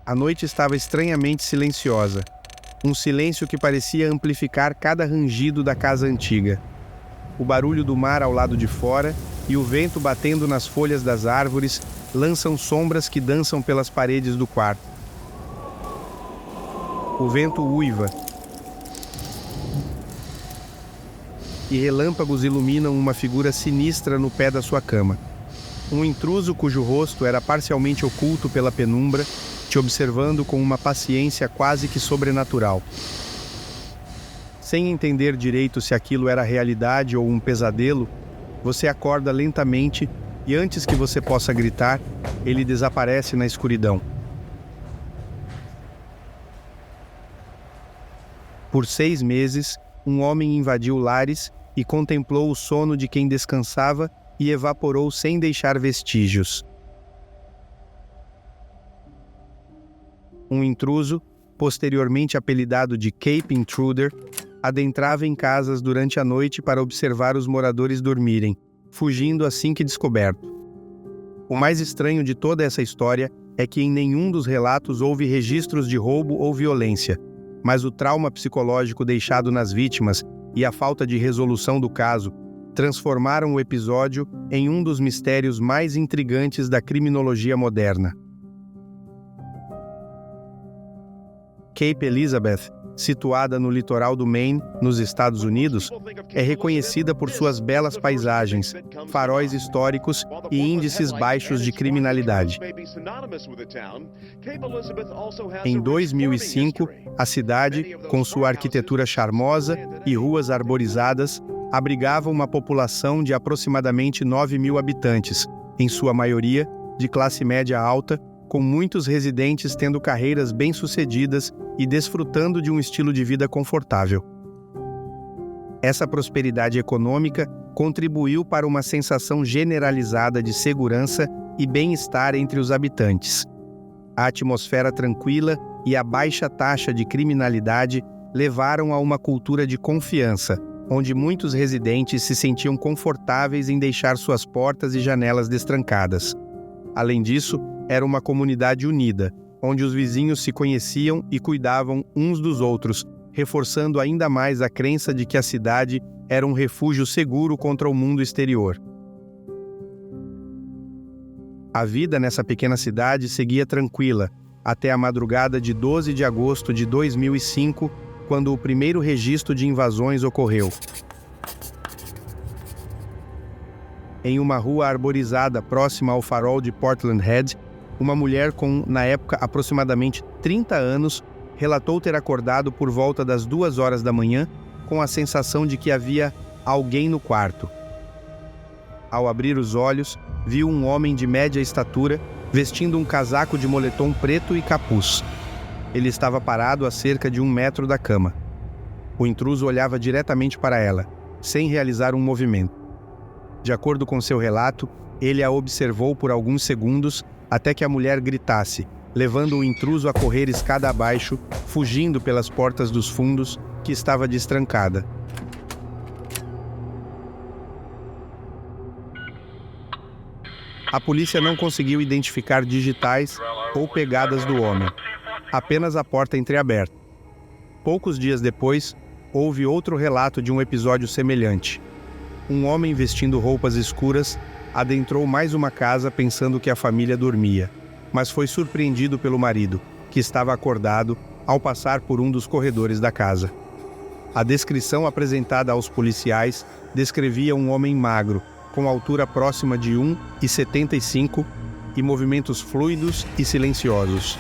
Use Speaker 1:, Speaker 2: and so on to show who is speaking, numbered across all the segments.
Speaker 1: A noite estava estranhamente silenciosa. Um silêncio que parecia amplificar cada rangido da casa antiga. O barulho do mar ao lado de fora e o vento batendo nas folhas das árvores lançam sombras que dançam pelas paredes do quarto. O vento uiva e relâmpagos iluminam uma figura sinistra no pé da sua cama. Um intruso cujo rosto era parcialmente oculto pela penumbra, te observando com uma paciência quase que sobrenatural. Sem entender direito se aquilo era realidade ou um pesadelo, você acorda lentamente e antes que você possa gritar, ele desaparece na escuridão. Por 6 meses, um homem invadiu lares e contemplou o sono de quem descansava e evaporou sem deixar vestígios. Um intruso, posteriormente apelidado de Cape Intruder, adentrava em casas durante a noite para observar os moradores dormirem, fugindo assim que descoberto. O mais estranho de toda essa história é que em nenhum dos relatos houve registros de roubo ou violência, mas o trauma psicológico deixado nas vítimas e a falta de resolução do caso transformaram o episódio em um dos mistérios mais intrigantes da criminologia moderna. Cape Elizabeth, situada no litoral do Maine, nos Estados Unidos, é reconhecida por suas belas paisagens, faróis históricos e índices baixos de criminalidade. Em 2005, a cidade, com sua arquitetura charmosa e ruas arborizadas, abrigava uma população de aproximadamente 9.000 habitantes, em sua maioria de classe média alta, com muitos residentes tendo carreiras bem-sucedidas e desfrutando de um estilo de vida confortável. Essa prosperidade econômica contribuiu para uma sensação generalizada de segurança e bem-estar entre os habitantes. A atmosfera tranquila e a baixa taxa de criminalidade levaram a uma cultura de confiança, onde muitos residentes se sentiam confortáveis em deixar suas portas e janelas destrancadas. Além disso, era uma comunidade unida, onde os vizinhos se conheciam e cuidavam uns dos outros, reforçando ainda mais a crença de que a cidade era um refúgio seguro contra o mundo exterior. A vida nessa pequena cidade seguia tranquila, até a madrugada de 12 de agosto de 2005, quando o primeiro registro de invasões ocorreu. Em uma rua arborizada próxima ao farol de Portland Head, uma mulher com, na época, aproximadamente 30 anos, relatou ter acordado por volta das 2 horas da manhã com a sensação de que havia alguém no quarto. Ao abrir os olhos, viu um homem de média estatura, vestindo um casaco de moletom preto e capuz. Ele estava parado a cerca de 1 metro da cama. O intruso olhava diretamente para ela, sem realizar um movimento. De acordo com seu relato, ele a observou por alguns segundos até que a mulher gritasse, levando o intruso a correr escada abaixo, fugindo pelas portas dos fundos, que estava destrancada. A polícia não conseguiu identificar digitais ou pegadas do homem, apenas a porta entreaberta. Poucos dias depois, houve outro relato de um episódio semelhante. Um homem vestindo roupas escuras adentrou mais uma casa pensando que a família dormia, mas foi surpreendido pelo marido, que estava acordado, ao passar por um dos corredores da casa. A descrição apresentada aos policiais descrevia um homem magro, com altura próxima de 1,75 e movimentos fluidos e silenciosos.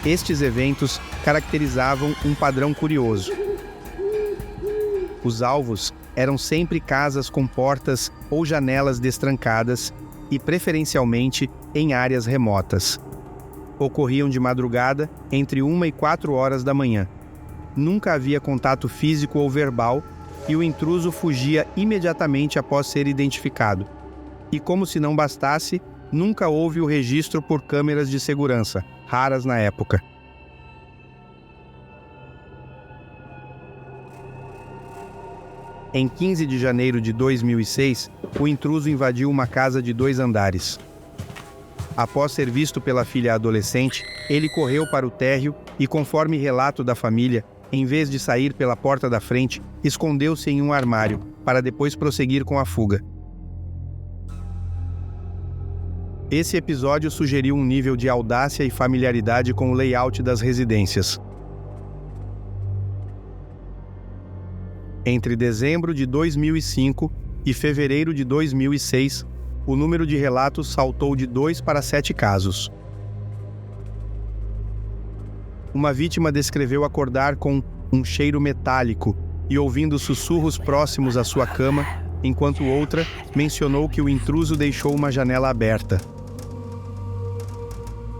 Speaker 1: Estes eventos caracterizavam um padrão curioso. Os alvos eram sempre casas com portas ou janelas destrancadas e, preferencialmente, em áreas remotas. Ocorriam de madrugada, entre 1 e 4 horas da manhã. Nunca havia contato físico ou verbal e o intruso fugia imediatamente após ser identificado. E como se não bastasse, nunca houve o registro por câmeras de segurança, raras na época. Em 15 de janeiro de 2006, o intruso invadiu uma casa de 2 andares. Após ser visto pela filha adolescente, ele correu para o térreo e, conforme relato da família, em vez de sair pela porta da frente, escondeu-se em um armário, para depois prosseguir com a fuga. Esse episódio sugeriu um nível de audácia e familiaridade com o layout das residências. Entre dezembro de 2005 e fevereiro de 2006, o número de relatos saltou de 2 para 7 casos. Uma vítima descreveu acordar com um cheiro metálico e ouvindo sussurros próximos à sua cama, enquanto outra mencionou que o intruso deixou uma janela aberta.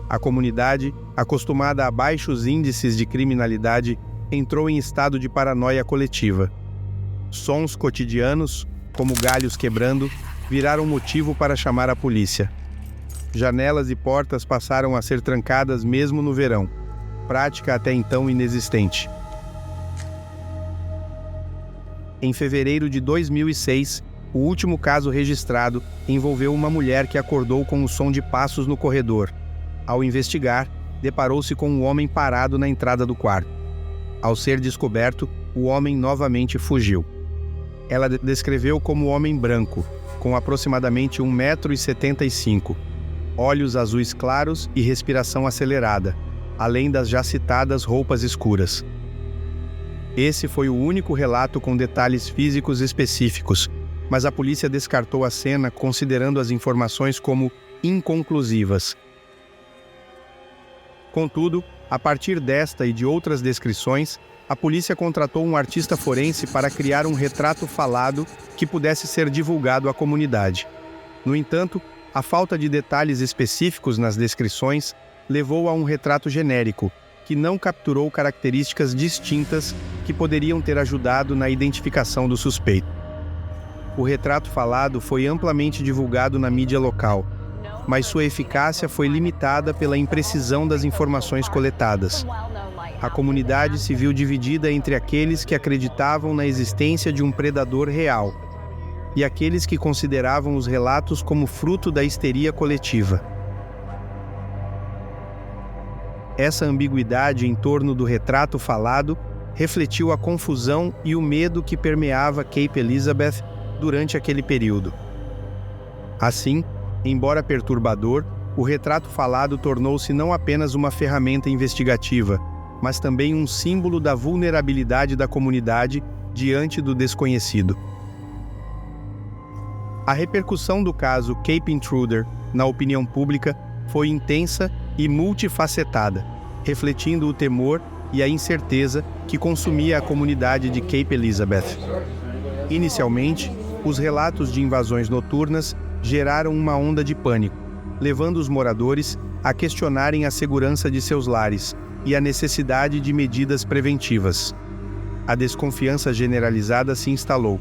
Speaker 1: A comunidade, acostumada a baixos índices de criminalidade, entrou em estado de paranoia coletiva. Sons cotidianos, como galhos quebrando, viraram motivo para chamar a polícia. Janelas e portas passaram a ser trancadas mesmo no verão, prática até então inexistente. Em fevereiro de 2006, o último caso registrado envolveu uma mulher que acordou com o som de passos no corredor. Ao investigar, deparou-se com um homem parado na entrada do quarto. Ao ser descoberto, o homem novamente fugiu. Ela descreveu como homem branco, com aproximadamente 1,75 m, olhos azuis claros e respiração acelerada, além das já citadas roupas escuras. Esse foi o único relato com detalhes físicos específicos, mas a polícia descartou a cena considerando as informações como inconclusivas. Contudo, a partir desta e de outras descrições, a polícia contratou um artista forense para criar um retrato falado que pudesse ser divulgado à comunidade. No entanto, a falta de detalhes específicos nas descrições levou a um retrato genérico, que não capturou características distintas que poderiam ter ajudado na identificação do suspeito. O retrato falado foi amplamente divulgado na mídia local, mas sua eficácia foi limitada pela imprecisão das informações coletadas. A comunidade se viu dividida entre aqueles que acreditavam na existência de um predador real e aqueles que consideravam os relatos como fruto da histeria coletiva. Essa ambiguidade em torno do retrato falado refletiu a confusão e o medo que permeava Cape Elizabeth durante aquele período. Assim, embora perturbador, o retrato falado tornou-se não apenas uma ferramenta investigativa, mas também um símbolo da vulnerabilidade da comunidade diante do desconhecido. A repercussão do caso Cape Intruder na opinião pública foi intensa e multifacetada, refletindo o temor e a incerteza que consumia a comunidade de Cape Elizabeth. Inicialmente, os relatos de invasões noturnas geraram uma onda de pânico, levando os moradores a questionarem a segurança de seus lares e a necessidade de medidas preventivas. A desconfiança generalizada se instalou,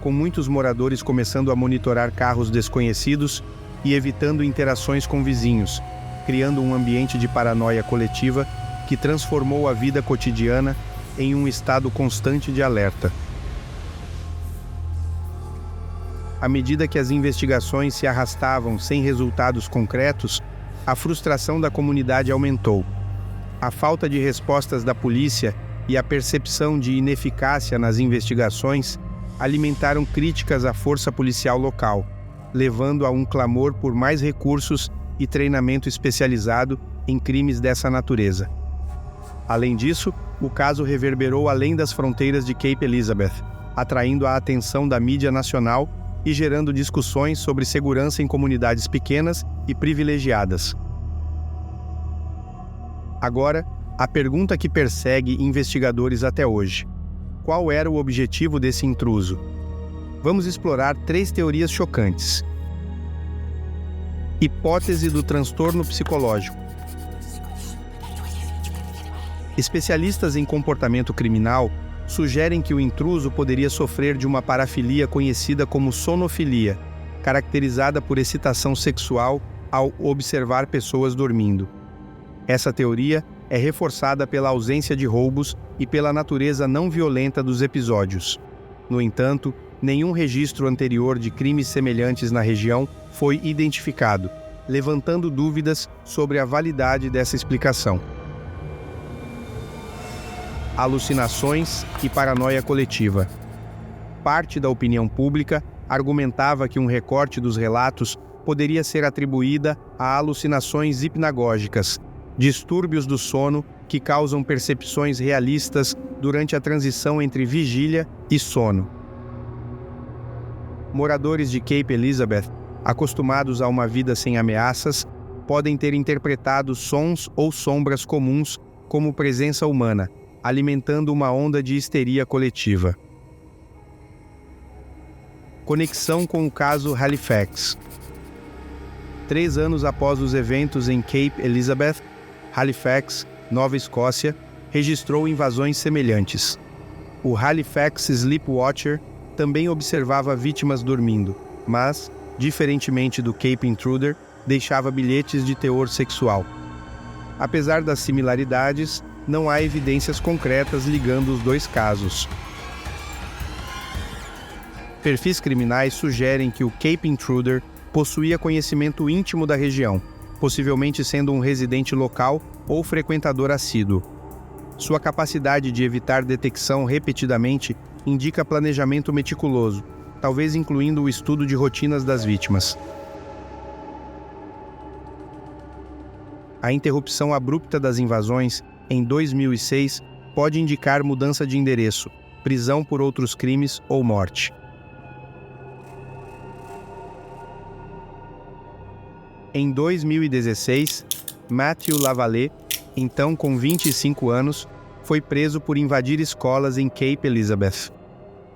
Speaker 1: com muitos moradores começando a monitorar carros desconhecidos e evitando interações com vizinhos, criando um ambiente de paranoia coletiva que transformou a vida cotidiana em um estado constante de alerta. À medida que as investigações se arrastavam sem resultados concretos, a frustração da comunidade aumentou. A falta de respostas da polícia e a percepção de ineficácia nas investigações alimentaram críticas à força policial local, levando a um clamor por mais recursos e treinamento especializado em crimes dessa natureza. Além disso, o caso reverberou além das fronteiras de Cape Elizabeth, atraindo a atenção da mídia nacional e gerando discussões sobre segurança em comunidades pequenas e privilegiadas. Agora, a pergunta que persegue investigadores até hoje: qual era o objetivo desse intruso? Vamos explorar 3 teorias chocantes. Hipótese do transtorno psicológico. Especialistas em comportamento criminal sugerem que o intruso poderia sofrer de uma parafilia conhecida como sonofilia, caracterizada por excitação sexual ao observar pessoas dormindo. Essa teoria é reforçada pela ausência de roubos e pela natureza não violenta dos episódios. No entanto, nenhum registro anterior de crimes semelhantes na região foi identificado, levantando dúvidas sobre a validade dessa explicação. Alucinações e paranoia coletiva. Parte da opinião pública argumentava que um recorte dos relatos poderia ser atribuída a alucinações hipnagógicas, distúrbios do sono que causam percepções realistas durante a transição entre vigília e sono. Moradores de Cape Elizabeth, acostumados a uma vida sem ameaças, podem ter interpretado sons ou sombras comuns como presença humana, alimentando uma onda de histeria coletiva. Conexão com o caso Halifax. 3 anos após os eventos em Cape Elizabeth, Halifax, Nova Escócia, registrou invasões semelhantes. O Halifax Sleepwatcher também observava vítimas dormindo, mas, diferentemente do Cape Intruder, deixava bilhetes de teor sexual. Apesar das similaridades, não há evidências concretas ligando os dois casos. Perfis criminais sugerem que o Cape Intruder possuía conhecimento íntimo da região, possivelmente sendo um residente local ou frequentador assíduo. Sua capacidade de evitar detecção repetidamente indica planejamento meticuloso, talvez incluindo o estudo de rotinas das vítimas. A interrupção abrupta das invasões, em 2006, pode indicar mudança de endereço, prisão por outros crimes ou morte. Em 2016, Matthew Lavallee, então com 25 anos, foi preso por invadir escolas em Cape Elizabeth.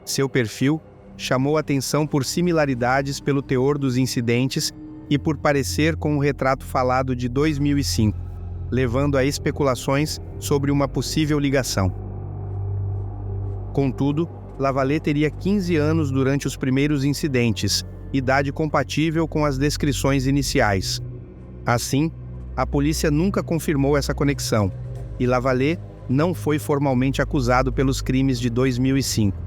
Speaker 1: Seu perfil chamou atenção por similaridades pelo teor dos incidentes e por parecer com o retrato falado de 2005, levando a especulações sobre uma possível ligação. Contudo, Lavallee teria 15 anos durante os primeiros incidentes, idade compatível com as descrições iniciais. Assim, a polícia nunca confirmou essa conexão, e Lavallee não foi formalmente acusado pelos crimes de 2005.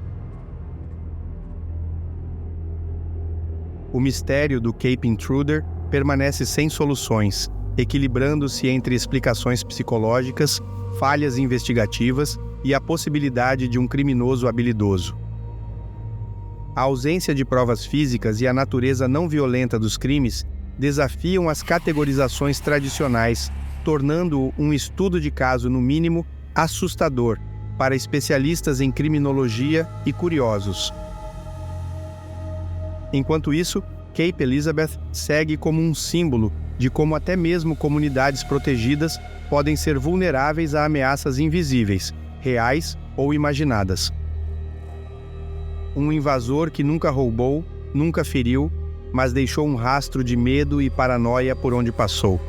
Speaker 1: O mistério do Cape Intruder permanece sem soluções, equilibrando-se entre explicações psicológicas, falhas investigativas e a possibilidade de um criminoso habilidoso. A ausência de provas físicas e a natureza não violenta dos crimes desafiam as categorizações tradicionais, tornando-o um estudo de caso, no mínimo, assustador para especialistas em criminologia e curiosos. Enquanto isso, Cape Elizabeth segue como um símbolo de como até mesmo comunidades protegidas podem ser vulneráveis a ameaças invisíveis, reais ou imaginadas. Um invasor que nunca roubou, nunca feriu, mas deixou um rastro de medo e paranoia por onde passou.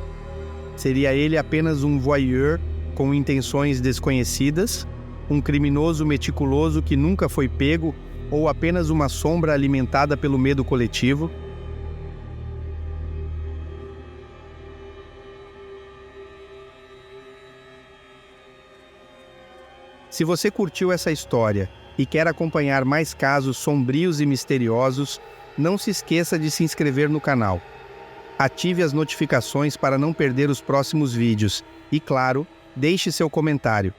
Speaker 1: Seria ele apenas um voyeur com intenções desconhecidas? Um criminoso meticuloso que nunca foi pego? Ou apenas uma sombra alimentada pelo medo coletivo? Se você curtiu essa história e quer acompanhar mais casos sombrios e misteriosos, não se esqueça de se inscrever no canal. Ative as notificações para não perder os próximos vídeos e, claro, deixe seu comentário.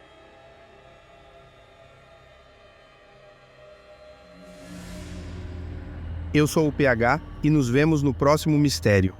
Speaker 1: Eu sou o PH e nos vemos no próximo mistério.